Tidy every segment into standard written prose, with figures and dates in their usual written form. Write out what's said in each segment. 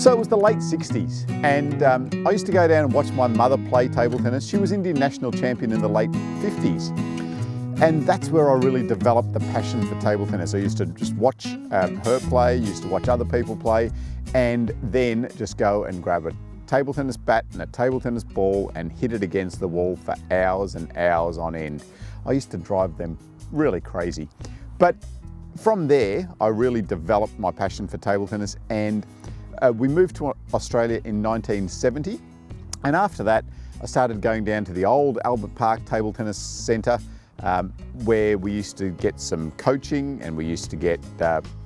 So it was the late 60s, and I used to go down and watch my mother play table tennis. She was Indian national champion in the late 50s. And that's where I really developed the passion for table tennis. I used to just watch her play, used to watch other people play, and then just go and grab a table tennis bat and a table tennis ball and hit it against the wall for hours and hours on end. I used to drive them really crazy. But from there, I really developed my passion for table tennis, and we moved to Australia in 1970. And after that, I started going down to the old Albert Park Table Tennis Centre, where we used to get some coaching and we used to get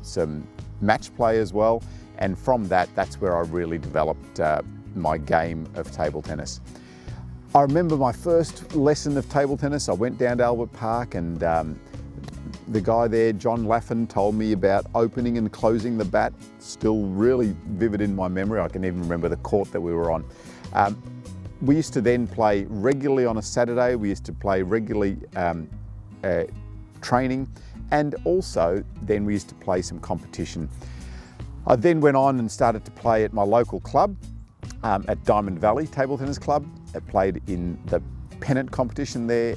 some match play as well. And from that, that's where I really developed my game of table tennis. I remember my first lesson of table tennis. I went down to Albert Park, and the guy there, John Laffin, told me about opening and closing the bat. Still really vivid in my memory. I can even remember the court that we were on. We used to then play regularly on a Saturday. We used to play regularly training, and also then we used to play some competition. I then went on and started to play at my local club at Diamond Valley Table Tennis Club. I played in the pennant competition there,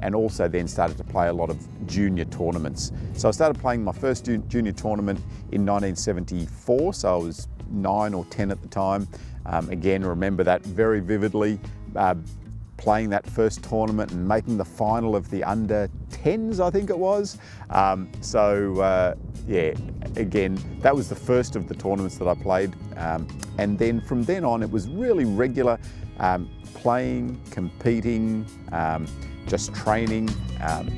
and also then started to play a lot of junior tournaments. So I started playing my first junior tournament in 1974, so I was 9 or 10 at the time. Again, remember that very vividly, playing that first tournament and making the final of the under 10s, I think it was. Yeah, again, that was the first of the tournaments that I played. And then from then on, it was really regular playing, competing, just training,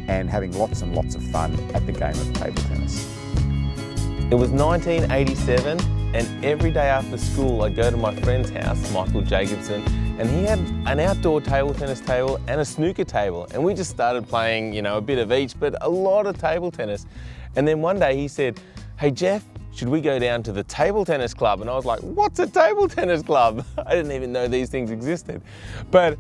and having lots and lots of fun at the game of table tennis. It was 1987, and every day after school I'd go to my friend's house, Michael Jacobson, and he had an outdoor table tennis table and a snooker table, and we just started playing, a bit of each, but a lot of table tennis. And then one day he said, "Hey Jeff, should we go down to the table tennis club?" And I was like, "What's a table tennis club?" I didn't even know these things existed. But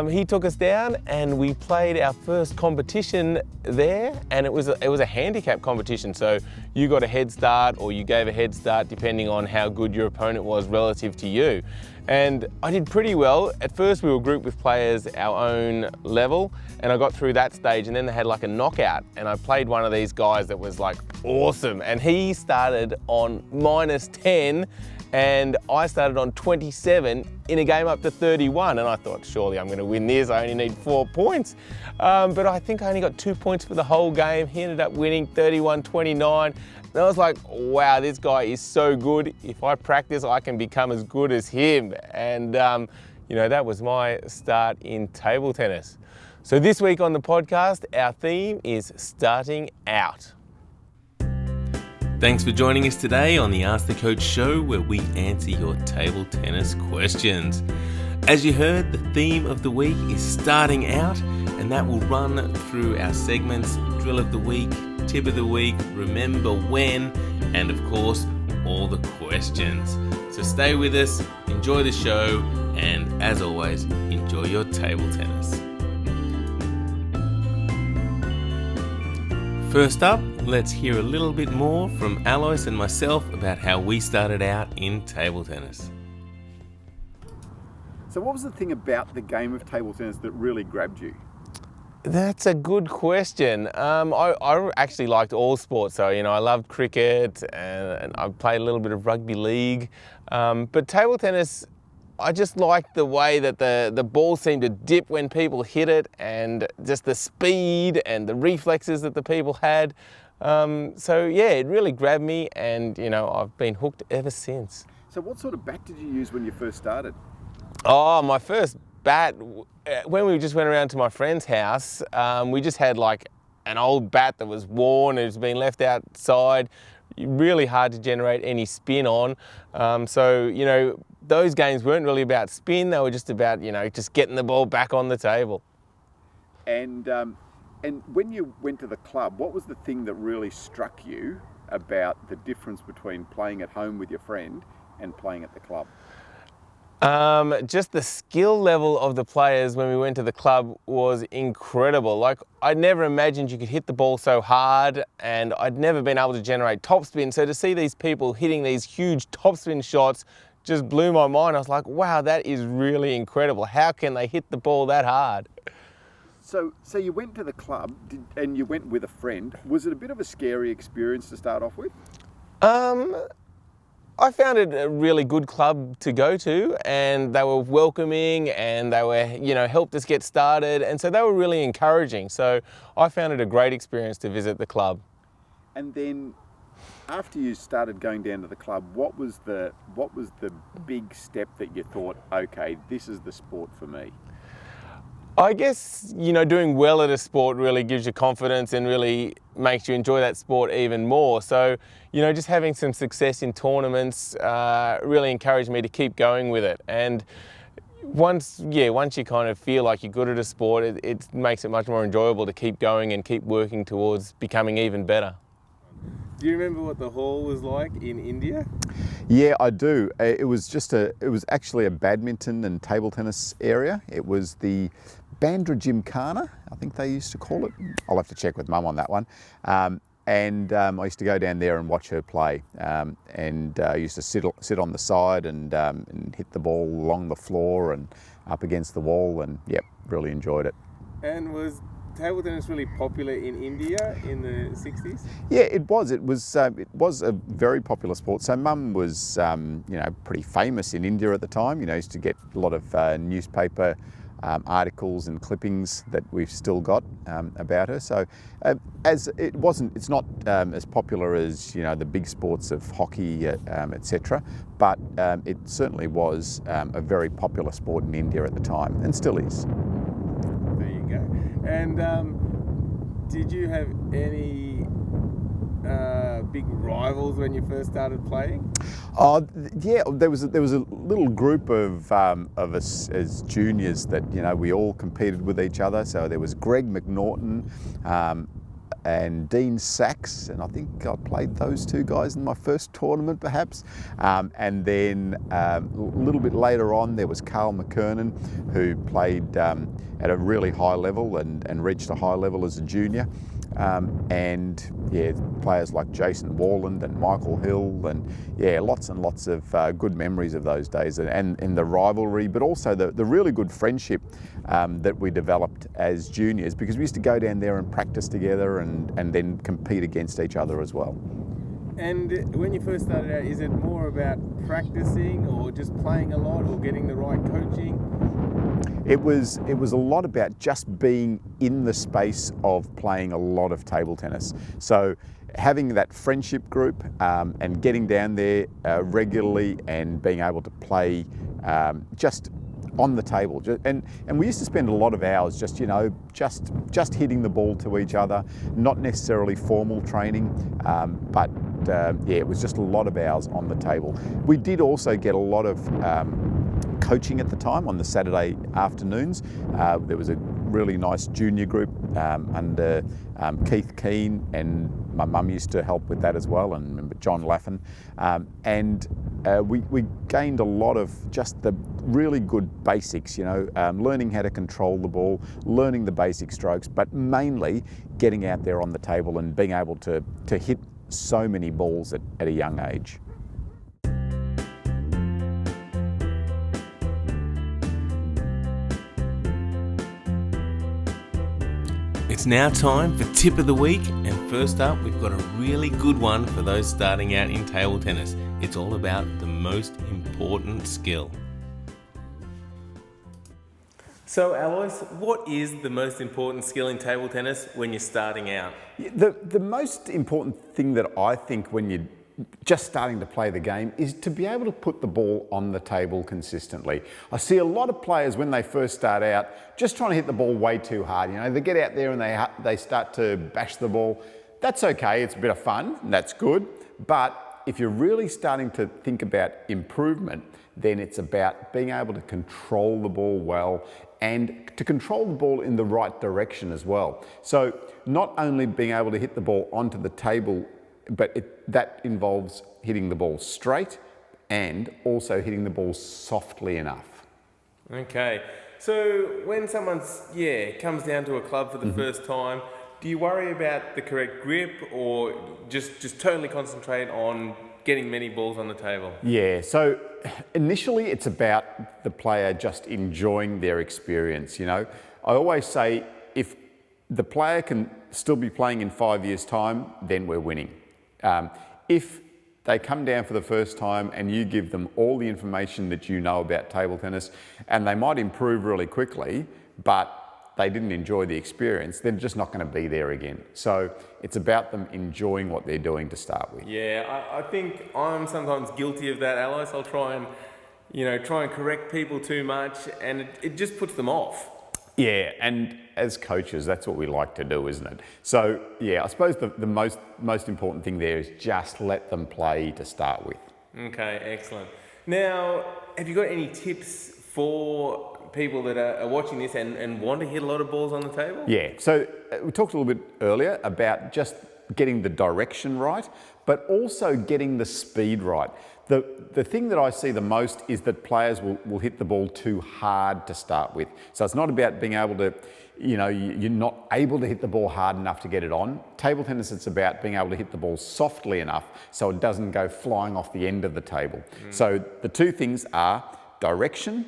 he took us down and we played our first competition there, and it was a handicap competition. So you got a head start, or you gave a head start depending on how good your opponent was relative to you. And I did pretty well. At first we were grouped with players our own level, and I got through that stage, and then they had like a knockout, and I played one of these guys that was like awesome, and he started on -10 and I started on 27 in a game up to 31, and I thought, surely I'm going to win this, I only need 4 points. But I think I only got 2 points for the whole game. He ended up winning 31-29. And I was like, wow, this guy is so good. If I practice, I can become as good as him. And that was my start in table tennis. So this week on the podcast, our theme is starting out. Thanks for joining us today on the Ask the Coach show, where we answer your table tennis questions. As you heard, the theme of the week is starting out, and that will run through our segments: drill of the week, tip of the week, remember when, and of course, all the questions. So stay with us, enjoy the show, and as always, enjoy your table tennis. First up, let's hear a little bit more from Alois and myself about how we started out in table tennis. So what was the thing about the game of table tennis that really grabbed you? That's a good question. I actually liked all sports. So, I loved cricket, and I played a little bit of rugby league. But table tennis, I just liked the way that the ball seemed to dip when people hit it, and just the speed and the reflexes that the people had. It really grabbed me, and I've been hooked ever since. So what sort of bat did you use when you first started? Oh, my first bat, when we just went around to my friend's house, we just had like an old bat that was worn, it's been left outside, really hard to generate any spin on. Those games weren't really about spin, they were just about, just getting the ball back on the table. And when you went to the club, what was the thing that really struck you about the difference between playing at home with your friend and playing at the club? Just the skill level of the players when we went to the club was incredible. Like, I never imagined you could hit the ball so hard, and I'd never been able to generate topspin. So to see these people hitting these huge topspin shots just blew my mind. I was like, wow, that is really incredible. How can they hit the ball that hard? So you went to the club and you went with a friend. Was it a bit of a scary experience to start off with? I found it a really good club to go to, and they were welcoming, and they were, helped us get started, and so they were really encouraging. So I found it a great experience to visit the club. And then after you started going down to the club, what was the big step that you thought, okay, this is the sport for me? I guess, doing well at a sport really gives you confidence and really makes you enjoy that sport even more. So, just having some success in tournaments really encouraged me to keep going with it. And once you kind of feel like you're good at a sport, it makes it much more enjoyable to keep going and keep working towards becoming even better. Do you remember what the hall was like in India? Yeah, I do. It was actually a badminton and table tennis area. It was the Bandra Gymkhana, I think they used to call it. I'll have to check with Mum on that one. And I used to go down there and watch her play. I used to sit on the side and hit the ball along the floor and up against the wall, and really enjoyed it. And was table tennis really popular in India in the 60s? Yeah, it was. It was a very popular sport. So Mum was, pretty famous in India at the time. Used to get a lot of newspaper articles and clippings that we've still got about her. So it's not as popular as the big sports of hockey, etc. But it certainly was a very popular sport in India at the time, and still is. There you go. And did you have any big rivals when you first started playing? Yeah, there was a little group of us as juniors that we all competed with each other. So there was Greg McNaughton and Dean Sachs, and I think I played those two guys in my first tournament perhaps. And then a little bit later on there was Carl McKernan, who played at a really high level and reached a high level as a junior. Players like Jason Warland and Michael Hill, and lots and lots of good memories of those days, and the rivalry, but also the really good friendship that we developed as juniors, because we used to go down there and practice together and then compete against each other as well. And when you first started out, is it more about practicing or just playing a lot or getting the right coaching? It was a lot about just being in the space of playing a lot of table tennis. So having that friendship group and getting down there regularly and being able to play just on the table. And we used to spend a lot of hours just hitting the ball to each other, not necessarily formal training, but it was just a lot of hours on the table. We did also get a lot of coaching at the time on the Saturday afternoons. There was a really nice junior group under Keith Keane, and my mum used to help with that as well, and remember John Laffin. We gained a lot of just the really good basics, learning how to control the ball, learning the basic strokes, but mainly getting out there on the table and being able to hit so many balls at a young age. It's now time for Tip of the Week, and first up we've got a really good one for those starting out in table tennis. It's all about the most important skill. So Alois, what is the most important skill in table tennis when you're starting out? The most important thing that I think when you're just starting to play the game is to be able to put the ball on the table consistently. I see a lot of players when they first start out just trying to hit the ball way too hard. They get out there and they start to bash the ball. That's okay, it's a bit of fun, and that's good. But if you're really starting to think about improvement, then it's about being able to control the ball well and to control the ball in the right direction as well. So not only being able to hit the ball onto the table, but that involves hitting the ball straight and also hitting the ball softly enough. Okay, so when someone's, comes down to a club for the first time, do you worry about the correct grip or just totally concentrate on getting many balls on the table? Yeah, so initially it's about the player just enjoying their experience, you know. I always say if the player can still be playing in 5 years' time, then we're winning. If they come down for the first time and you give them all the information that you know about table tennis, and they might improve really quickly, but they didn't enjoy the experience, they're just not going to be there again. So it's about them enjoying what they're doing to start with. Yeah, I think I'm sometimes guilty of that, Alois. I'll try and correct people too much, and it just puts them off. Yeah, and as coaches, that's what we like to do, isn't it? So yeah, I suppose the most important thing there is just let them play to start with. Okay, excellent. Now, have you got any tips for people that are watching this and want to hit a lot of balls on the table? Yeah, so we talked a little bit earlier about just getting the direction right, but also getting the speed right. The thing that I see the most is that players will hit the ball too hard to start with. So it's not about being able to, you're not able to hit the ball hard enough to get it on. Table tennis, it's about being able to hit the ball softly enough so it doesn't go flying off the end of the table. So the two things are direction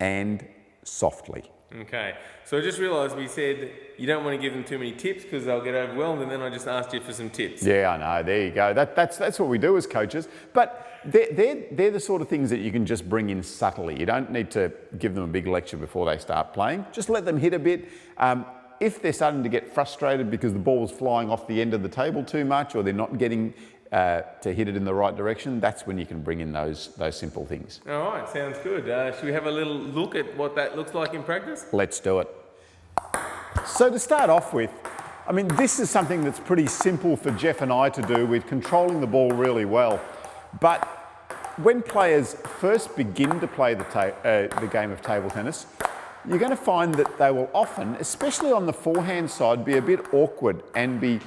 and softly. Okay, so I just realised we said you don't want to give them too many tips because they'll get overwhelmed, and then I just asked you for some tips. Yeah, I know, there you go. That's what we do as coaches, but they're the sort of things that you can just bring in subtly. You don't need to give them a big lecture before they start playing. Just let them hit a bit. If they're starting to get frustrated because the ball is flying off the end of the table too much, or they're not getting to hit it in the right direction, that's when you can bring in those simple things. All right, sounds good. Should we have a little look at what that looks like in practice? Let's do it. So to start off with, I mean, this is something that's pretty simple for Jeff and I to do with controlling the ball really well. But when players first begin to play the game of table tennis, you're going to find that they will often, especially on the forehand side, be a bit awkward and be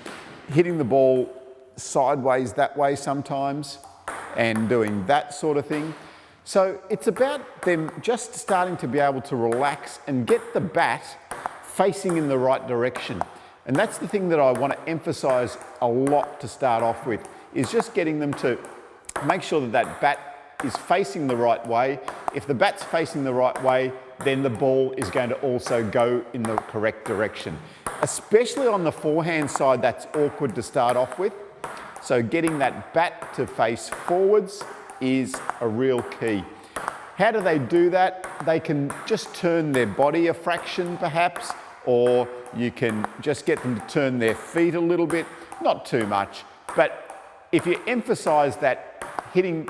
hitting the ball sideways that way sometimes and doing that sort of thing. So it's about them just starting to be able to relax and get the bat facing in the right direction. And that's the thing that I want to emphasize a lot to start off with, is just getting them to make sure that that bat is facing the right way. If the bat's facing the right way, then the ball is going to also go in the correct direction. Especially on the forehand side, that's awkward to start off with. So getting that bat to face forwards is a real key. How do they do that? They can just turn their body a fraction perhaps, or you can just get them to turn their feet a little bit, not too much. But if you emphasize that hitting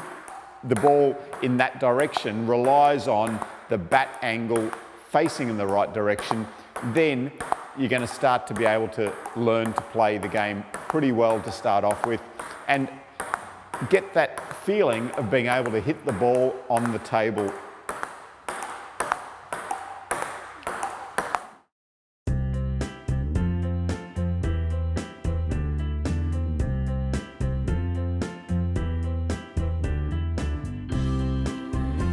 the ball in that direction relies on the bat angle facing in the right direction, then you're going to start to be able to learn to play the game pretty well to start off with and get that feeling of being able to hit the ball on the table.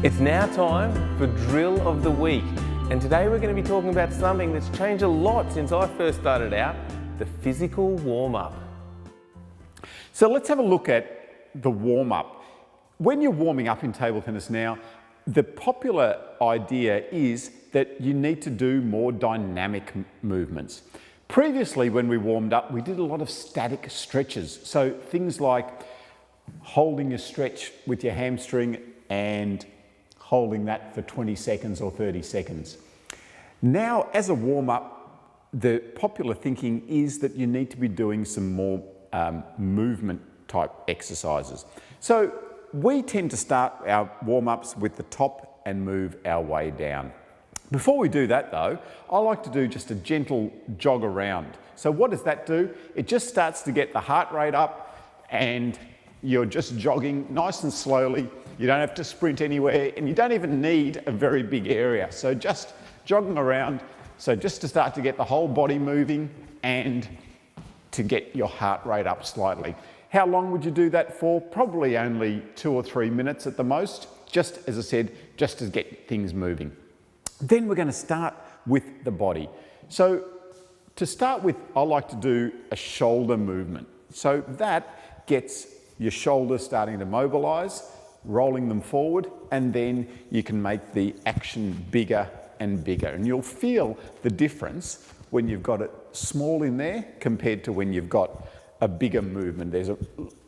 It's now time for Drill of the Week. And today we're going to be talking about something that's changed a lot since I first started out, the physical warm-up. So let's have a look at the warm-up. When you're warming up in table tennis now, the popular idea is that you need to do more dynamic movements. Previously, when we warmed up, we did a lot of static stretches. So things like holding your stretch with your hamstring and holding that for 20 seconds or 30 seconds. Now, as a warm-up, the popular thinking is that you need to be doing some more movement type exercises. So we tend to start our warm-ups with the top and move our way down. Before we do that though, I like to do just a gentle jog around. So what does that do? It just starts to get the heart rate up and you're just jogging nice and slowly. You don't have to sprint anywhere and you don't even need a very big area. So just jogging around. So just to start to get the whole body moving and to get your heart rate up slightly. How long would you do that for? Probably only 2 or 3 minutes at the most, just as I said, just to get things moving. Then we're going to start with the body. So to start with, I like to do a shoulder movement. So that gets your shoulders starting to mobilise, rolling them forward, and then you can make the action bigger and bigger. And you'll feel the difference when you've got it small in there compared to when you've got a bigger movement. There's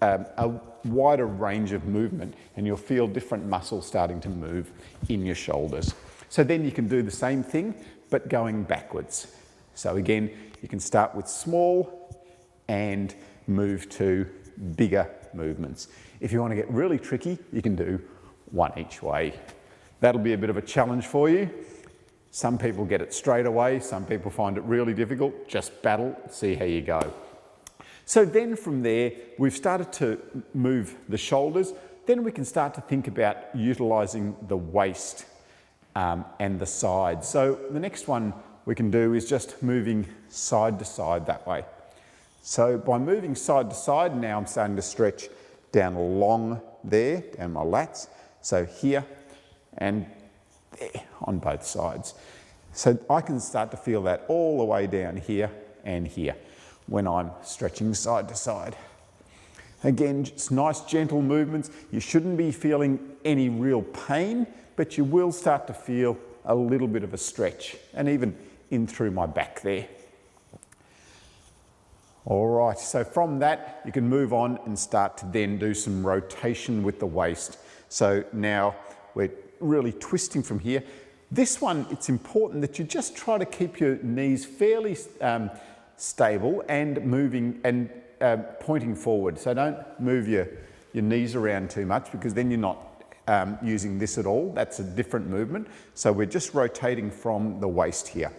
a wider range of movement, and you'll feel different muscles starting to move in your shoulders. So then you can do the same thing, but going backwards. So again, you can start with small and move to bigger movements. If you want to get really tricky, you can do one each way. That'll be a bit of a challenge for you. Some people get it straight away, some people find it really difficult. Just battle, see how you go. So then from there, we've started to move the shoulders. Then we can start to think about utilising the waist and the sides. So the next one we can do is just moving side to side that way. So by moving side to side, now I'm starting to stretch down along there, down my lats. So here and there on both sides. So I can start to feel that all the way down here and here when I'm stretching side to side. Again, just nice gentle movements. You shouldn't be feeling any real pain, but you will start to feel a little bit of a stretch, and even in through my back there. All right, so from that, you can move on and start to then do some rotation with the waist. So now we're really twisting from here. This one, it's important that you just try to keep your knees fairly stable and moving and pointing forward. So don't move your knees around too much, because then you're not using this at all. That's a different movement. So we're just rotating from the waist here.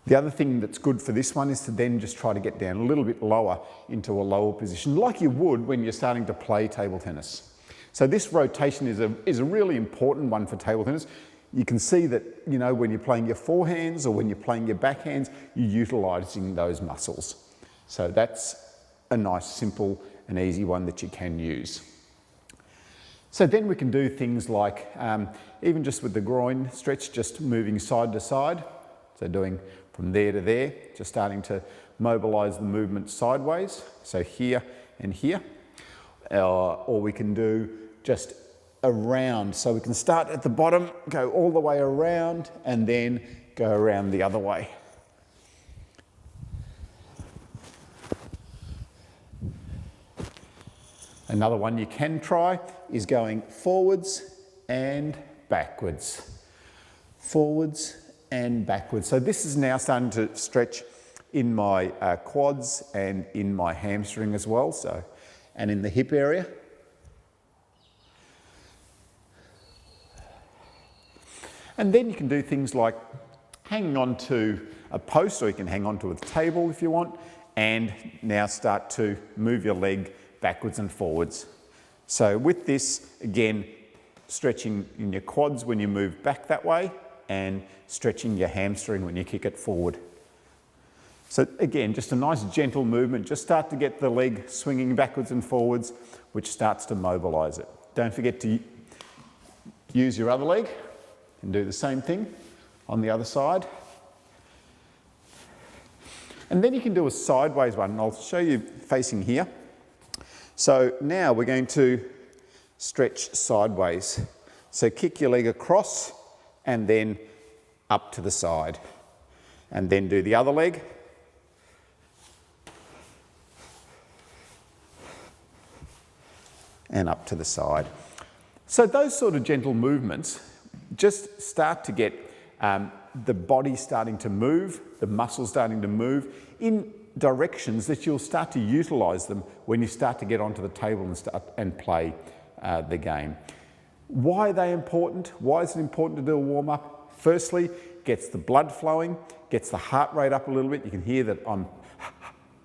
The other thing that's good for this one is to then just try to get down a little bit lower into a lower position, like you would when you're starting to play table tennis. So this rotation is a really important one for table tennis. You can see that, you know, when you're playing your forehands or when you're playing your backhands, you're utilising those muscles. So that's a nice, simple and easy one that you can use. So then we can do things like, even just with the groin stretch, just moving side to side. So doing from there to there, just starting to mobilise the movement sideways. So here and here. Or we can do just around. So we can start at the bottom, go all the way around, and then go around the other way. Another one you can try is going forwards and backwards. Forwards and backwards. So this is now starting to stretch in my quads and in my hamstring as well, so, and in the hip area. And then you can do things like hanging on to a post, or you can hang on to a table if you want, and now start to move your leg backwards and forwards. So with this, again, stretching in your quads when you move back that way, and stretching your hamstring when you kick it forward. So again, just a nice gentle movement. Just start to get the leg swinging backwards and forwards, which starts to mobilise it. Don't forget to use your other leg and do the same thing on the other side. And then you can do a sideways one, and I'll show you facing here. So now we're going to stretch sideways. So kick your leg across and then up to the side. And then do the other leg. And up to the side. So those sort of gentle movements just start to get the body starting to move, the muscles starting to move in directions that you'll start to utilise them when you start to get onto the table and start and play the game. Why are they important? Why is it important to do a warm-up? Firstly, gets the blood flowing, gets the heart rate up a little bit. You can hear that I'm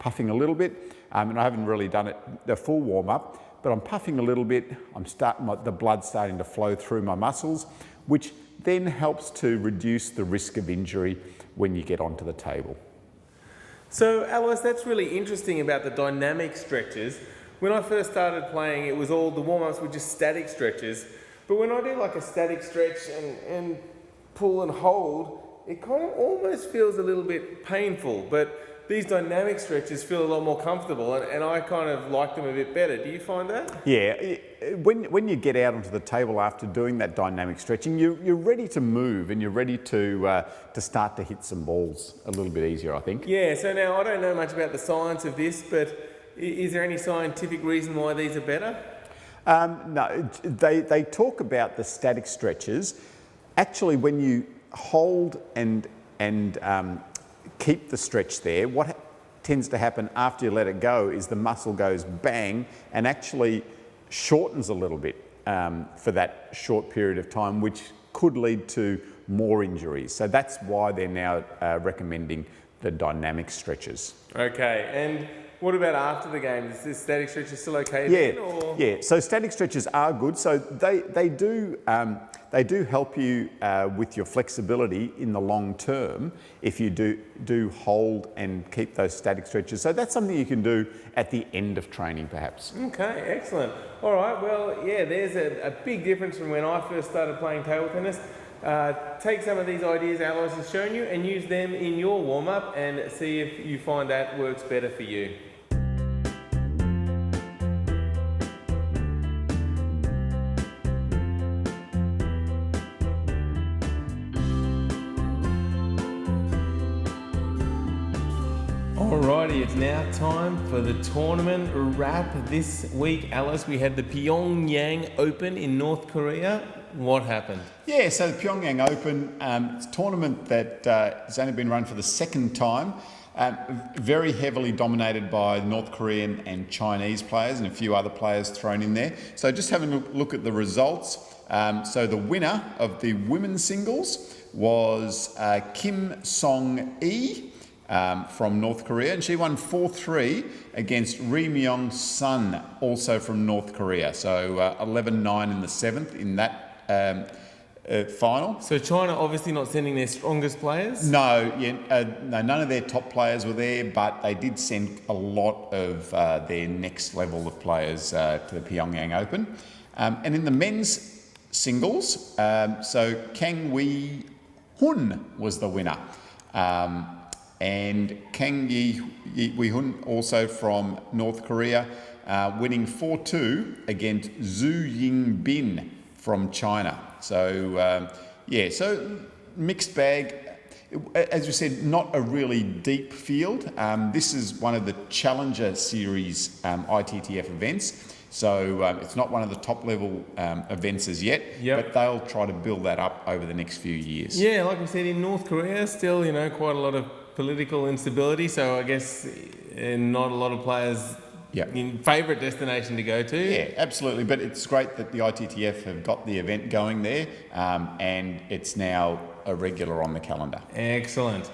puffing a little bit, and I haven't really done it the full warm-up, but I'm puffing a little bit. The blood's starting to flow through my muscles, which then helps to reduce the risk of injury when you get onto the table. So, Alois, that's really interesting about the dynamic stretches. When I first started playing, it was all the warm-ups were just static stretches. But when I do like a static stretch and pull and hold, it kind of almost feels a little bit painful. But these dynamic stretches feel a lot more comfortable, and I kind of like them a bit better. Do you find that? Yeah, when you get out onto the table after doing that dynamic stretching, you're ready to move and you're ready to start to hit some balls a little bit easier, I think. Yeah, so now I don't know much about the science of this, but is there any scientific reason why these are better? No, they talk about the static stretches. Actually, when you hold and keep the stretch there, what tends to happen after you let it go is the muscle goes bang and actually shortens a little bit for that short period of time, which could lead to more injuries. So that's why they're now recommending the dynamic stretches. Okay, and what about after the game? Is this static stretches still okay then? Or? Yeah. So static stretches are good. So they do help you with your flexibility in the long term if you do hold and keep those static stretches. So that's something you can do at the end of training, perhaps. Okay, excellent. All right. Well, yeah, there's a big difference from when I first started playing table tennis. Take some of these ideas Alois has shown you and use them in your warm-up and see if you find that works better for you. Alrighty, it's now time for the tournament wrap. This week, Alois, we had the Pyongyang Open in North Korea. What happened? Yeah, so the Pyongyang Open, it's a tournament that has only been run for the second time. Very heavily dominated by North Korean and Chinese players and a few other players thrown in there. So just having a look at the results. So the winner of the women's singles was Kim Song-lee from North Korea, and she won 4-3 against Ri Myung-sun, also from North Korea. So 11-9 in the seventh in that final. So China obviously not sending their strongest players? No, none of their top players were there, but they did send a lot of their next level of players to the Pyongyang Open. And in the men's singles, so Kang Wee-hun was the winner. And Kang Wee-hun, also from North Korea, winning 4-2 against Zhu Yingbin from China. So, so mixed bag. As we said, not a really deep field. This is one of the Challenger Series ITTF events. So it's not one of the top level events as yet, but they'll try to build that up over the next few years. Yeah, like we said, in North Korea, still, quite a lot of political instability. So I guess not a lot of players in favourite destination to go to. Yeah, absolutely. But it's great that the ITTF have got the event going there, and it's now a regular on the calendar. Excellent.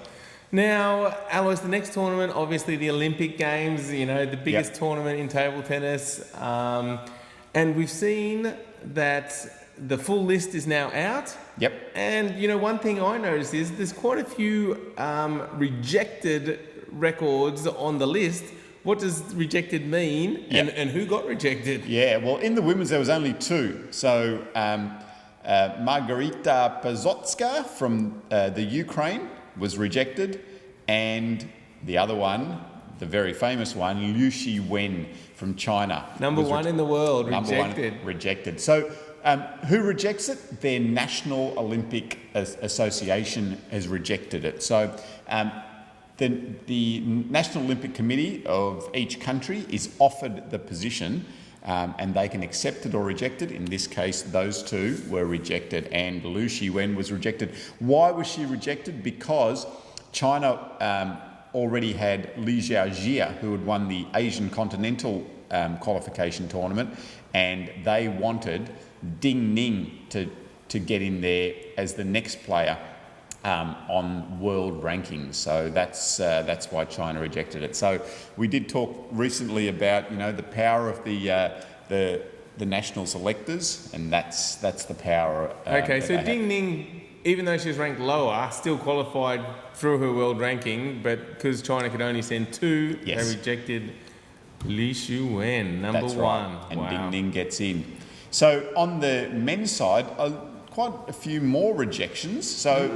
Now, Alois, the next tournament, obviously the Olympic Games, the biggest tournament in table tennis. And we've seen that the full list is now out. Yep. And, one thing I noticed is there's quite a few rejected records on the list. What does rejected mean, and who got rejected? Yeah, well, in the women's there was only two. So Margarita Pazotska from the Ukraine was rejected, and the other one, the very famous one, Liu Shiwen from China. Number one in the world, rejected. Rejected. So who rejects it? Their National Olympic Association has rejected it. So the National Olympic Committee of each country is offered the position, and they can accept it or reject it. In this case, those two were rejected, and Liu Shiwen was rejected. Why was she rejected? Because China already had Li Xiaojia, who had won the Asian Continental qualification tournament, and they wanted Ding Ning to get in there as the next player on world rankings. So that's why China rejected it. So we did talk recently about the power of the national selectors, and that's the power. Okay, so Ding Ning even though she was ranked lower, still qualified through her world ranking, but because China could only send 2, Yes. they rejected Li Shuwen, number That's 1. right. And Wow. Ding Ning gets in. So on the men's side, quite a few more rejections. So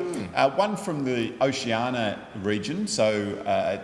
one from the Oceania region. So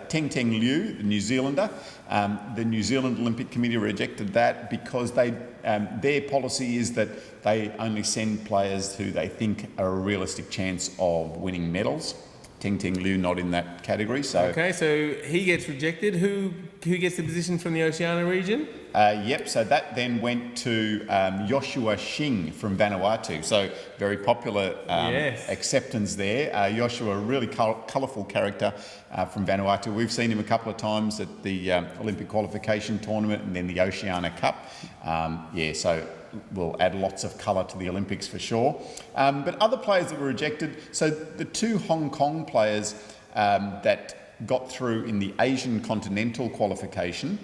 Teng Teng Liu, the New Zealander. The New Zealand Olympic Committee rejected that because their policy is that they only send players who they think are a realistic chance of winning medals. Teng Teng Liu not in that category. So Okay, so he gets rejected. Who gets the position from the Oceania region? Yep, so that then went to Joshua Xing from Vanuatu. So very popular Yes. acceptance there. Joshua, a really colourful character from Vanuatu. We've seen him a couple of times at the Olympic qualification tournament and then the Oceania Cup. So will add lots of colour to the Olympics for sure. But other players that were rejected, so the 2 Hong Kong players that got through in the Asian continental qualification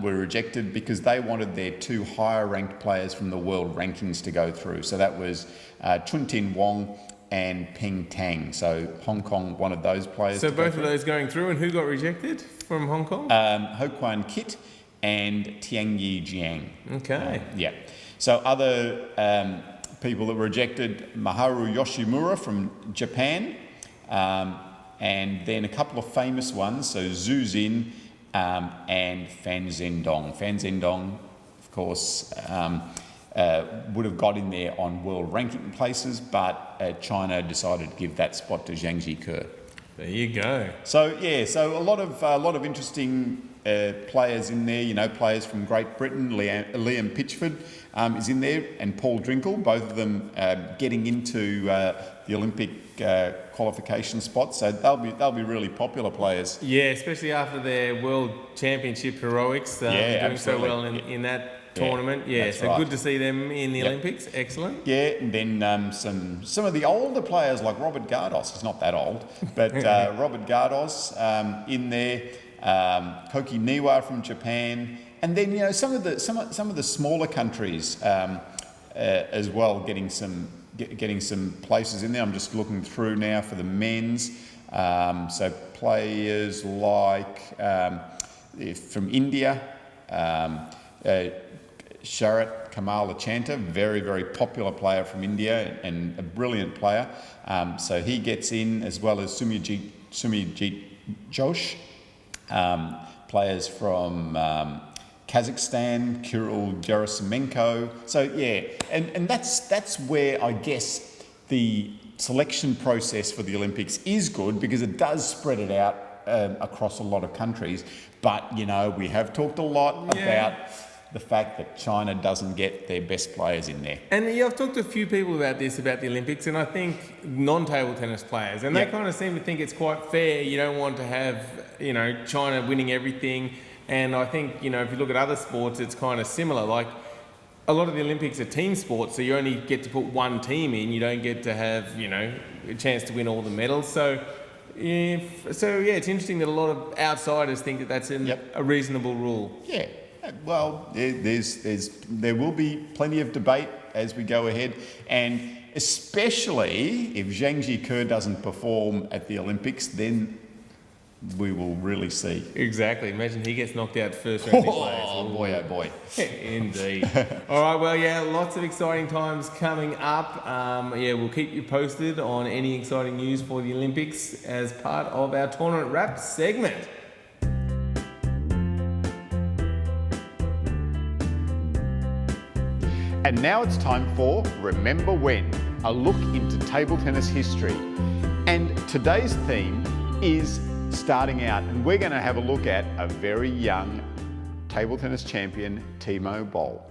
were rejected because they wanted their 2 higher ranked players from the world rankings to go through. So that was Chun Tin Wong and Peng Tang. So Hong Kong wanted those players. So to go both through. of those going through, and who got rejected from Hong Kong? Ho Kwan Kit and Tianyi Jiang. Okay. Yeah. So other people that were rejected, Maharu Yoshimura from Japan, and then a couple of famous ones, so Zhu Xin and Fan Zhendong. Fan Zhendong, of course, would have got in there on world ranking places, but China decided to give that spot to Zhang Jike. There you go. So a lot of interesting players in there. Players from Great Britain. Liam Pitchford is in there, and Paul Drinkle, both of them getting into the Olympic qualification spots. So they'll be really popular players. Yeah, especially after their World Championship heroics, doing absolutely. so well in that tournament. Yeah, that's so right. good to see them in the Olympics. Excellent. Yeah, and then some of the older players like Robert Gardos. He's not that old, but Robert Gardos in there. Koki Niwa from Japan, and then some of the smaller countries as well getting some places in there. I'm just looking through now for the men's. So players like from India, Sharat Kamal Achanta, very, very popular player and a brilliant player. So he gets in, as well as Sumyajit Josh. Players from Kazakhstan, Kirill Gerasimenko. So and that's where I guess the selection process for the Olympics is good, because it does spread it out across a lot of countries. But we have talked a lot about the fact that China doesn't get their best players in there. And I've talked to a few people about the Olympics, and I think non-table tennis players, and they kind of seem to think it's quite fair. You don't want to have, China winning everything. And I think, if you look at other sports, it's kind of similar. Like, a lot of the Olympics are team sports, so you only get to put one team in. You don't get to have, a chance to win all the medals. So it's interesting that a lot of outsiders think that that's a reasonable rule. Yeah. Well, there will be plenty of debate as we go ahead, and especially if Zhang Jike doesn't perform at the Olympics, then we will really see. Exactly. Imagine he gets knocked out first round. Oh boy, oh boy. Indeed. All right, well, lots of exciting times coming up. We'll keep you posted on any exciting news for the Olympics as part of our tournament wrap segment. And now it's time for Remember When, a look into table tennis history. And today's theme is starting out, and we're going to have a look at a very young table tennis champion, Timo Boll.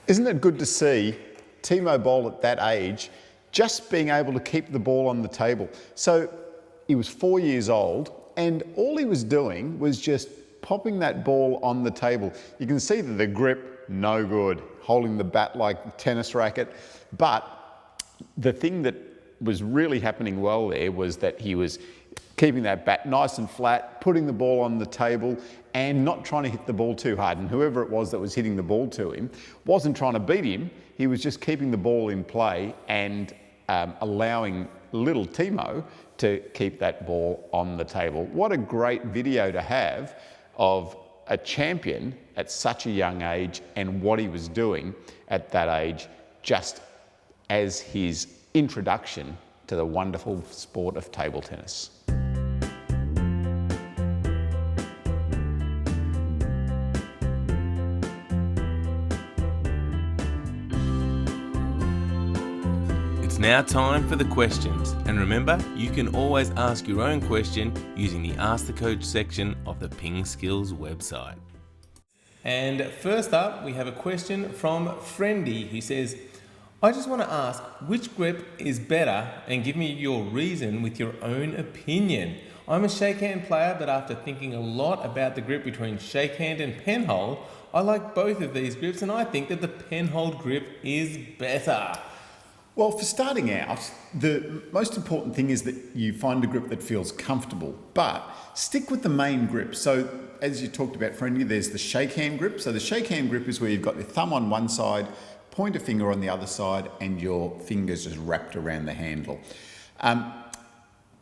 Isn't it good to see Timo Boll at that age just being able to keep the ball on the table? So he was 4 years old, and all he was doing was just popping that ball on the table. You can see that the grip, no good, holding the bat like a tennis racket. But the thing that was really happening well there was that he was keeping that bat nice and flat, putting the ball on the table and not trying to hit the ball too hard. And whoever it was that was hitting the ball to him wasn't trying to beat him, he was just keeping the ball in play and allowing little Timo to keep that ball on the table. What a great video to have of a champion at such a young age and what he was doing at that age, just as his introduction to the wonderful sport of table tennis. It's now time for the questions, and remember, you can always ask your own question using the Ask the Coach section of the PingSkills website. And first up, we have a question from Frendy, who says, I just want to ask, which grip is better, and give me your reason with your own opinion. I'm a shakehand player, but after thinking a lot about the grip between shakehand and penhold, I like both of these grips, and I think that the penhold grip is better. Well, for starting out, the most important thing is that you find a grip that feels comfortable, but stick with the main grip. So as you talked about, Frendy, there's the shakehand grip. So the shakehand grip is where you've got your thumb on one side, pointer finger on the other side, and your fingers just wrapped around the handle.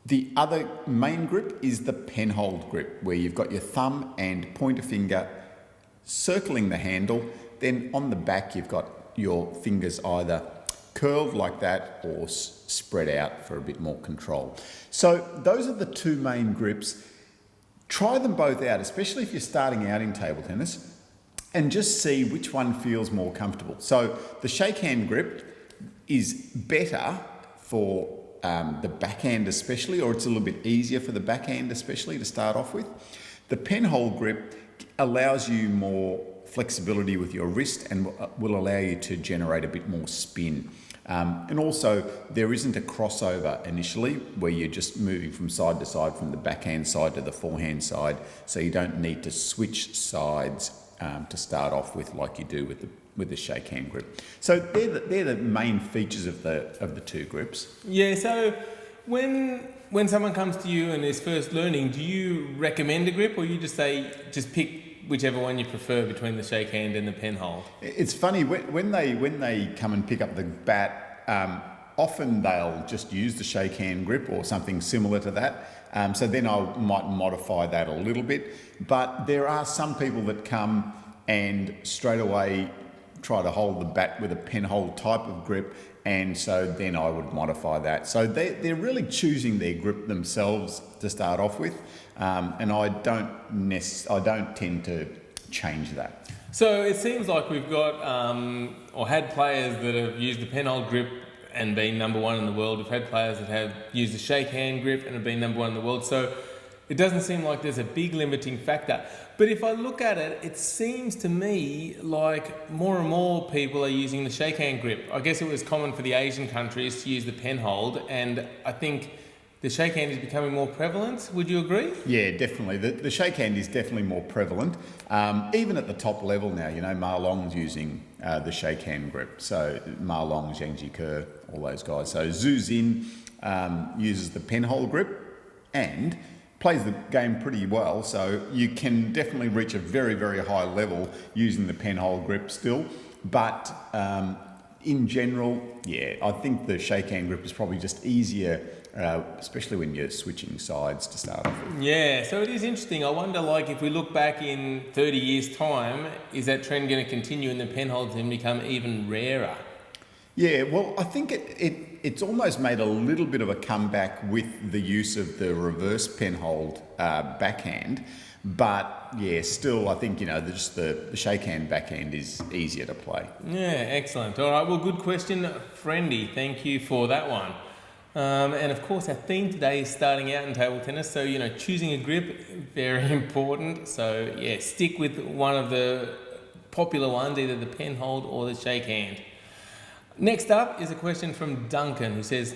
The other main grip is the penhold grip, where you've got your thumb and pointer finger circling the handle. Then on the back, you've got your fingers either curled like that or spread out for a bit more control. So those are the two main grips. Try them both out, especially if you're starting out in table tennis, and just see which one feels more comfortable. So the shakehand grip is better for the backhand especially, or it's a little bit easier for the backhand especially to start off with. The penhold grip allows you more flexibility with your wrist and will allow you to generate a bit more spin. And also, there isn't a crossover initially where you're just moving from side to side, from the backhand side to the forehand side, so you don't need to switch sides to start off with like you do with the shakehand grip. So they're the main features of the two grips. Yeah, so when someone comes to you and is first learning, do you recommend a grip, or you just say, just pick whichever one you prefer between the shakehand and the penhold? It's funny, when they come and pick up the bat, often they'll just use the shakehand grip or something similar to that. So then I might modify that a little bit. But there are some people that come and straight away try to hold the bat with a penhold type of grip, and so then I would modify that. So they're really choosing their grip themselves to start off with, and I don't tend to change that. So it seems like we've got or had players that have used the penhold grip and been number one in the world. We've had players that have used the shakehand grip and have been number one in the world. So it doesn't seem like there's a big limiting factor. But if I look at it, it seems to me like more and more people are using the shakehand grip. I guess it was common for the Asian countries to use the penhold, and I think the shakehand is becoming more prevalent. Would you agree? Yeah, definitely. The shakehand is definitely more prevalent. Even at the top level now, Ma Long's using the shakehand grip. So Ma Long, Zhang Jike, all those guys. So Zhu Xin uses the penhold grip and plays the game pretty well, so you can definitely reach a very, very high level using the penhold grip still. But in general, yeah, I think the shakehand grip is probably just easier, especially when you're switching sides to start off with. Yeah, so it is interesting. I wonder, like, if we look back in 30 years' time, is that trend going to continue and the penholds then become even rarer? Yeah, well, I think it's almost made a little bit of a comeback with the use of the reverse penhold backhand. But yeah, still, I think, just the shakehand backhand is easier to play. Yeah, excellent. All right, well, good question, Frendy. Thank you for that one. And of course, our theme today is starting out in table tennis. So, choosing a grip, very important. So yeah, stick with one of the popular ones, either the penhold or the shakehand. Next up is a question from Duncan, who says,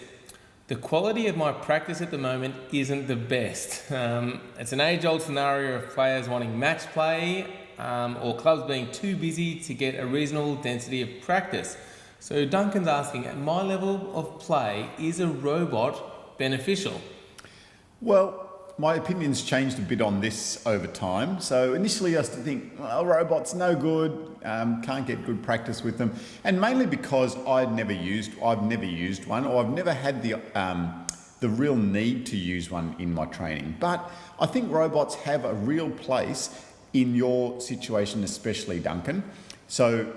The quality of my practice at the moment isn't the best. It's an age-old scenario of players wanting match play or clubs being too busy to get a reasonable density of practice. So Duncan's asking, at my level of play, is a robot beneficial? Well, my opinion's changed a bit on this over time. So initially I used to think, well, robot's no good, can't get good practice with them. And mainly because I've never used one, or I've never had the real need to use one in my training. But I think robots have a real place in your situation, especially Duncan. So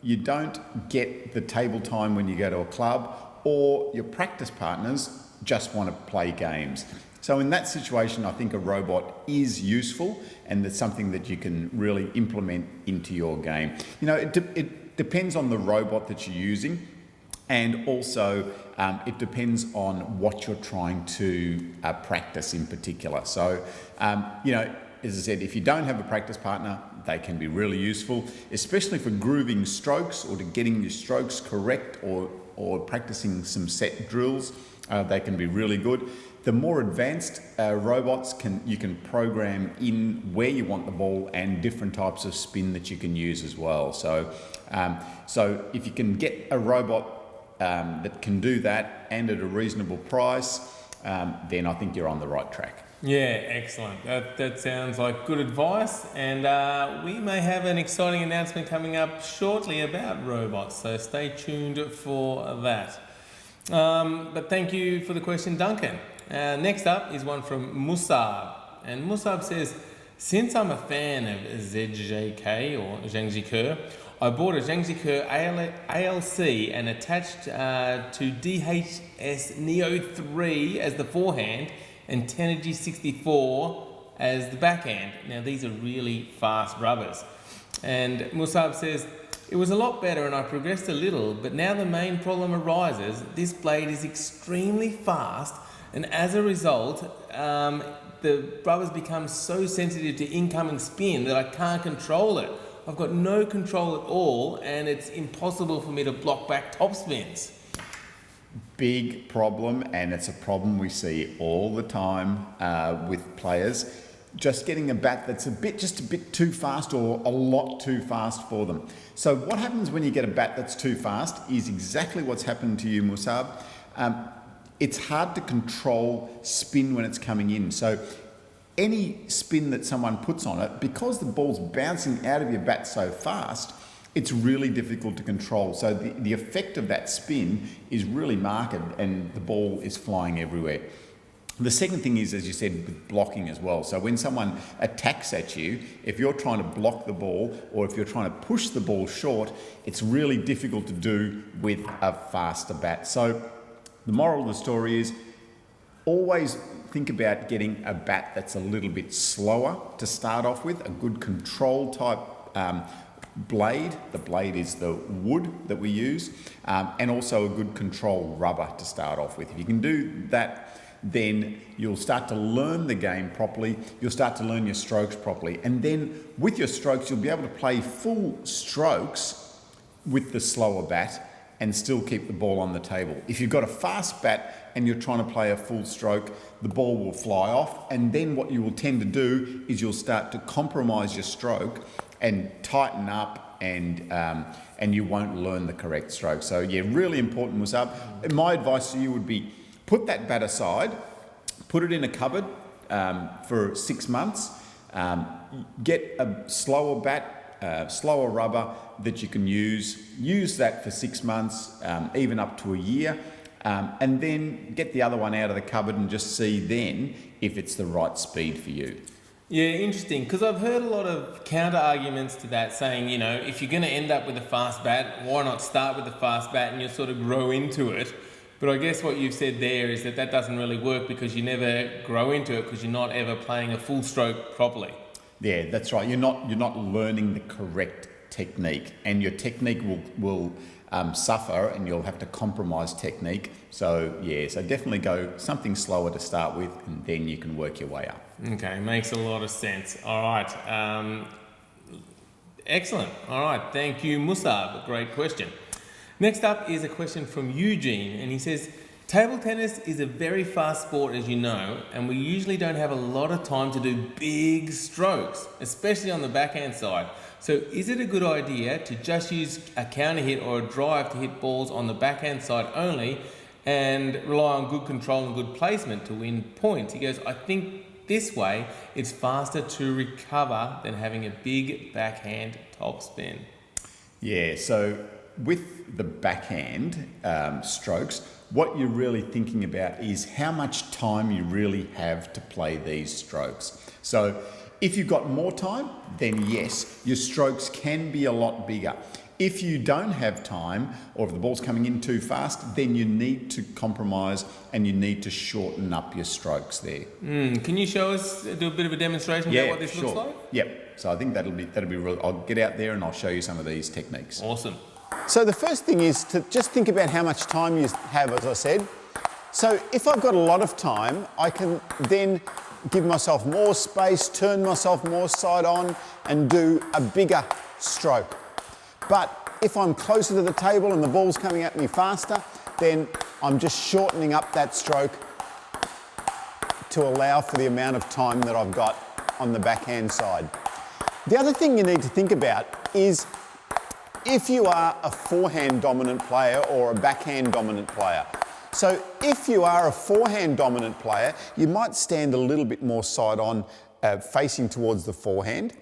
you don't get the table time when you go to a club, or your practice partners just want to play games. So in that situation, I think a robot is useful, and it's something that you can really implement into your game. You know, it depends on the robot that you're using, and also it depends on what you're trying to practice in particular. So, you know, as I said, if you don't have a practice partner, they can be really useful, especially for grooving strokes or to getting your strokes correct, or practicing some set drills. They can be really good. The more advanced robots you can program in where you want the ball and different types of spin that you can use as well. So, so if you can get a robot that can do that and at a reasonable price, then I think you're on the right track. Yeah, excellent. That sounds like good advice, and we may have an exciting announcement coming up shortly about robots, so stay tuned for that. But thank you for the question, Duncan. Next up is one from Musab, and Musab says, since I'm a fan of ZJK or Zhang Jike, I bought a Zhang Jike ALC and attached to DHS Neo 3 as the forehand and Tenergy 64 as the backhand. Now these are really fast rubbers. And Musab says, it was a lot better and I progressed a little, but now the main problem arises. This blade is extremely fast, and as a result, the rubbers become so sensitive to incoming spin that I can't control it. I've got no control at all, and it's impossible for me to block back topspins. Big problem, and it's a problem we see all the time with players. Just getting a bat that's just a bit too fast, or a lot too fast for them. So what happens when you get a bat that's too fast is exactly what's happened to you, Musab. It's hard to control spin when it's coming in. So any spin that someone puts on it, because the ball's bouncing out of your bat so fast, it's really difficult to control. So the effect of that spin is really marked, and the ball is flying everywhere. The second thing is, as you said, with blocking as well. So when someone attacks at you, if you're trying to block the ball, or if you're trying to push the ball short, it's really difficult to do with a faster bat. So the moral of the story is, always think about getting a bat that's a little bit slower to start off with, a good control type blade. The blade is the wood that we use, and also a good control rubber to start off with. If you can do that, then you'll start to learn the game properly, you'll start to learn your strokes properly, and then with your strokes you'll be able to play full strokes with the slower bat and still keep the ball on the table. If you've got a fast bat and you're trying to play a full stroke, the ball will fly off, and then what you will tend to do is you'll start to compromise your stroke and tighten up, and you won't learn the correct stroke. So yeah, really important, Musab. And my advice to you would be, put that bat aside, put it in a cupboard for 6 months, get a slower bat, slower rubber that you can use that for 6 months, even up to a year, and then get the other one out of the cupboard and just see then if it's the right speed for you. Yeah, interesting, because I've heard a lot of counter arguments to that, saying, you know, if you're going to end up with a fast bat, why not start with the fast bat and you'll sort of grow into it? But I guess what you've said there is that doesn't really work, because you never grow into it because you're not ever playing a full stroke properly. Yeah, that's right. You're not learning the correct technique, and your technique will suffer, and you'll have to compromise technique. So yeah, so definitely go something slower to start with, and then you can work your way up. Okay, makes a lot of sense. All right, excellent. All right, thank you, Musab. Great question. Next up is a question from Eugene, and he says, Table tennis is a very fast sport, as you know, and we usually don't have a lot of time to do big strokes, especially on the backhand side. So is it a good idea to just use a counter hit or a drive to hit balls on the backhand side only and rely on good control and good placement to win points? He goes, I think this way it's faster to recover than having a big backhand topspin. Yeah, so with the backhand strokes, what you're really thinking about is how much time you really have to play these strokes. So if you've got more time, then yes, your strokes can be a lot bigger. If you don't have time, or if the ball's coming in too fast, then you need to compromise and you need to shorten up your strokes there. Can you show us, do a bit of a demonstration about what this looks like? Yep. So I think that'll be really, I'll get out there and I'll show you some of these techniques. Awesome. So the first thing is to just think about how much time you have, as I said. So if I've got a lot of time, I can then give myself more space, turn myself more side on and do a bigger stroke. But if I'm closer to the table and the ball's coming at me faster, then I'm just shortening up that stroke to allow for the amount of time that I've got on the backhand side. The other thing you need to think about is if you are a forehand dominant player or a backhand dominant player. So if you are a forehand dominant player, you might stand a little bit more side on facing towards the forehand,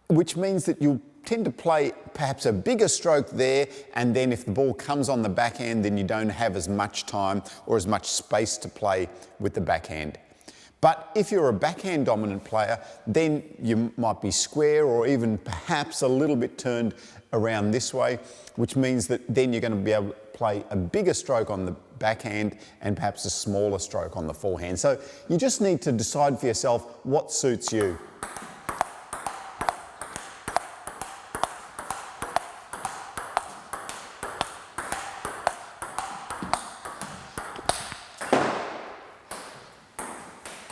which means that you'll tend to play perhaps a bigger stroke there, and then if the ball comes on the backhand, then you don't have as much time or as much space to play with the backhand. But if you're a backhand dominant player, then you might be square or even perhaps a little bit turned around this way, which means that then you're going to be able to play a bigger stroke on the backhand and perhaps a smaller stroke on the forehand. So you just need to decide for yourself what suits you.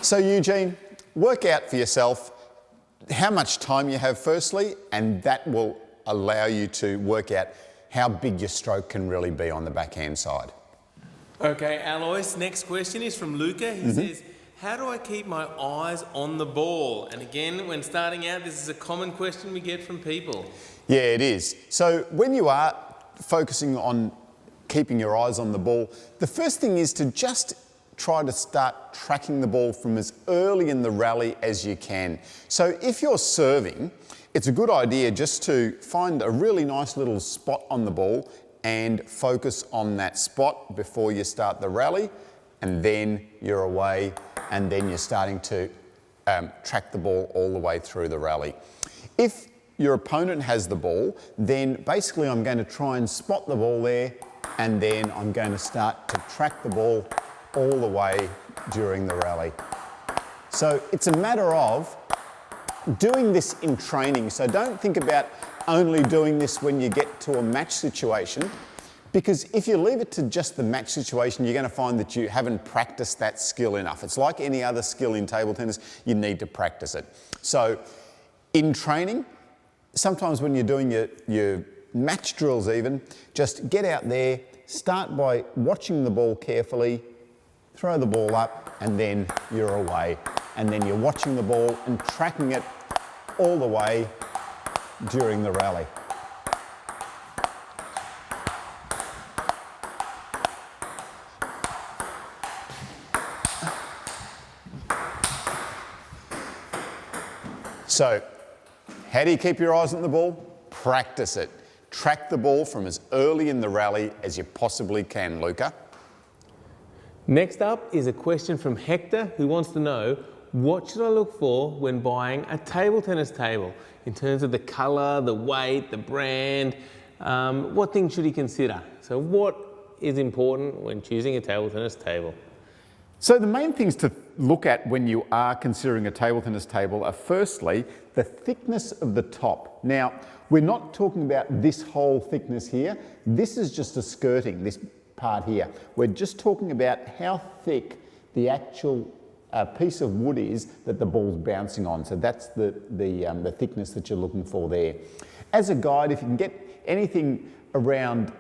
So Eugene, work out for yourself how much time you have firstly, and that will allow you to work out how big your stroke can really be on the backhand side. Okay, Alois, next question is from Luca. He says, how do I keep my eyes on the ball? And again, when starting out, this is a common question we get from people. Yeah, it is. So when you are focusing on keeping your eyes on the ball, the first thing is to just try to start tracking the ball from as early in the rally as you can. So if you're serving, it's a good idea just to find a really nice little spot on the ball and focus on that spot before you start the rally, and then you're away, and then you're starting to track the ball all the way through the rally. If your opponent has the ball, then basically I'm going to try and spot the ball there, and then I'm going to start to track the ball all the way during the rally. So it's a matter of doing this in training. So don't think about only doing this when you get to a match situation, because if you leave it to just the match situation, you're going to find that you haven't practiced that skill enough. It's like any other skill in table tennis, you need to practice it. So in training, sometimes when you're doing your match drills even, just get out there, start by watching the ball carefully, throw the ball up, and then you're away. And then you're watching the ball and tracking it all the way during the rally. So, how do you keep your eyes on the ball? Practice it. Track the ball from as early in the rally as you possibly can, Luca. Next up is a question from Hector, who wants to know, what should I look for when buying a table tennis table in terms of the colour, the weight, the brand? What things should he consider? So what is important when choosing a table tennis table? So the main things to look at when you are considering a table tennis table are firstly the thickness of the top. Now, we're not talking about this whole thickness here. This is just a skirting, this part here. We're just talking about how thick the actual piece of wood is that the ball's bouncing on. So that's the thickness that you're looking for there. As a guide, if you can get anything around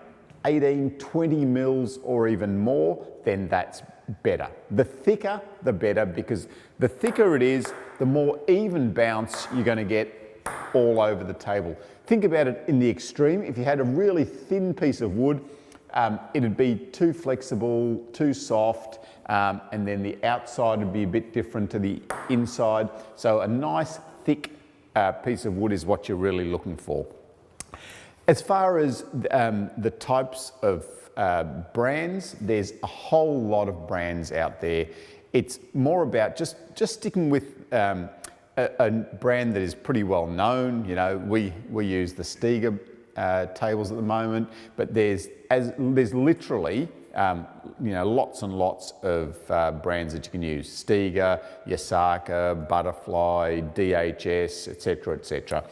18, 20 mils or even more, then that's better. The thicker, the better, because the thicker it is, the more even bounce you're going to get all over the table. Think about it in the extreme. If you had a really thin piece of wood, it'd be too flexible, too soft, and then the outside would be a bit different to the inside. So a nice thick piece of wood is what you're really looking for. As far as the types of brands, there's a whole lot of brands out there. It's more about just sticking with a brand that is pretty well known. You know, we use the Stiga tables at the moment, but there's literally you know, lots and lots of brands that you can use: Stiga, Yasaka, Butterfly, DHS, etc., etc.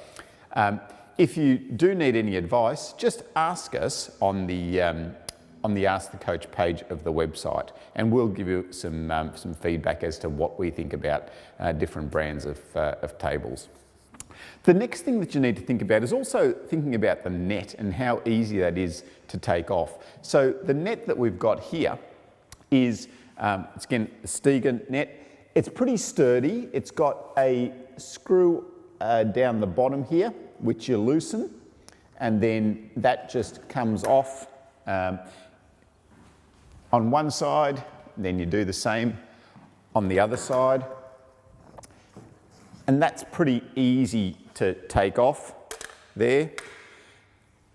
If you do need any advice, just ask us on the Ask the Coach page of the website, and we'll give you some feedback as to what we think about different brands of tables. The next thing that you need to think about is also thinking about the net and how easy that is to take off. So the net that we've got here is, it's again a Stiga net. It's pretty sturdy. It's got a screw down the bottom here, which you loosen, and then that just comes off on one side, then you do the same on the other side. And that's pretty easy to take off there.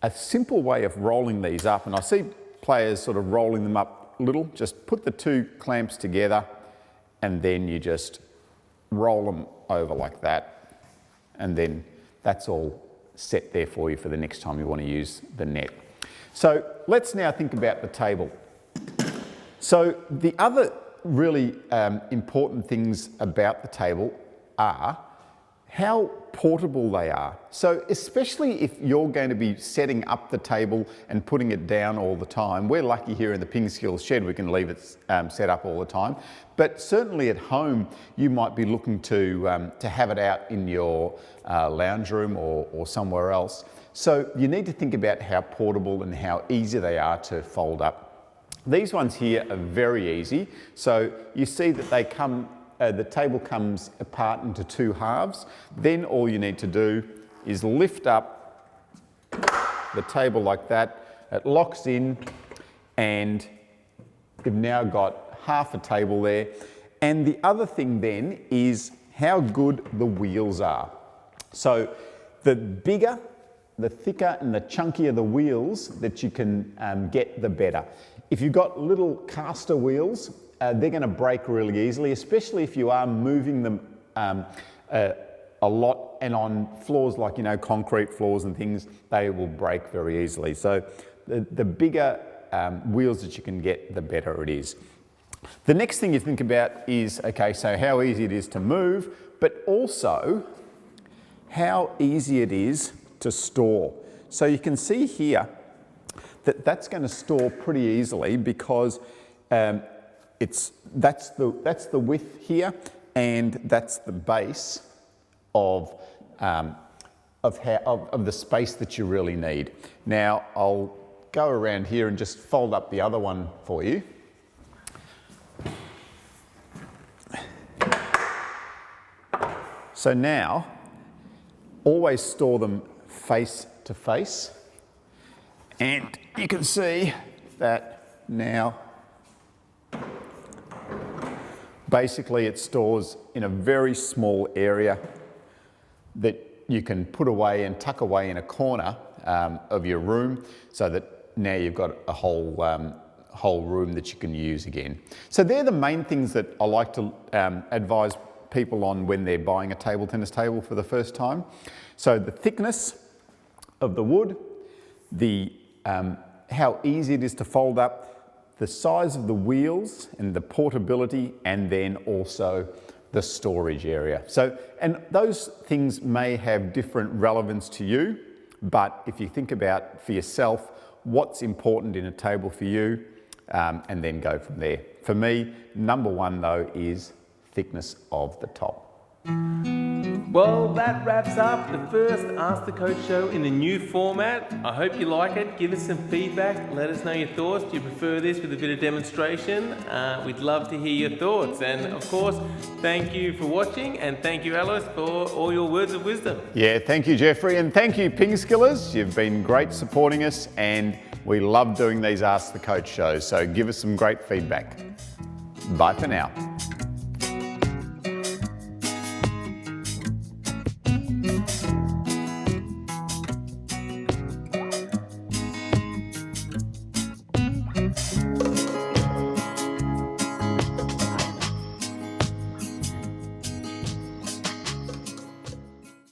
A simple way of rolling these up, and I see players sort of rolling them up a little, just put the two clamps together and then you just roll them over like that. And then that's all set there for you for the next time you want to use the net. So let's now think about the table. So the other really important things about the table are how portable they are. So especially if you're going to be setting up the table and putting it down all the time. We're lucky here in the PingSkills shed we can leave it set up all the time. But certainly at home you might be looking to have it out in your lounge room or somewhere else. So you need to think about how portable and how easy they are to fold up. These ones here are very easy. So you see that they come, the table comes apart into two halves. Then all you need to do is lift up the table like that. It locks in and you've now got half a table there. And the other thing then is how good the wheels are. So the bigger, the thicker and the chunkier the wheels that you can get, the better. If you've got little caster wheels, they're going to break really easily, especially if you are moving them a lot and on floors like, you know, concrete floors and things, they will break very easily. So the bigger wheels that you can get, the better it is. The next thing you think about is, okay, so how easy it is to move, but also how easy it is to store. So you can see here that that's going to store pretty easily because that's the width here, and that's the base of the space that you really need. Now I'll go around here and just fold up the other one for you. So now, always store them face to face. And you can see that now, basically it stores in a very small area that you can put away and tuck away in a corner of your room, so that now you've got a whole room that you can use again. So they're the main things that I like to advise people on when they're buying a table tennis table for the first time. So the thickness of the wood, the how easy it is to fold up, the size of the wheels and the portability, and then also the storage area. So, and those things may have different relevance to you, but if you think about for yourself what's important in a table for you, and then go from there. For me, number one though is thickness of the top. Well, that wraps up the first Ask the Coach show in the new format. I hope you like it. Give us some feedback. Let us know your thoughts. Do you prefer this with a bit of demonstration? We'd love to hear your thoughts. And of course, thank you for watching, and thank you, Alois, for all your words of wisdom. Yeah, thank you, Jeffrey, and thank you, PingSkillers. You've been great supporting us, and we love doing these Ask the Coach shows, so give us some great feedback. Bye for now.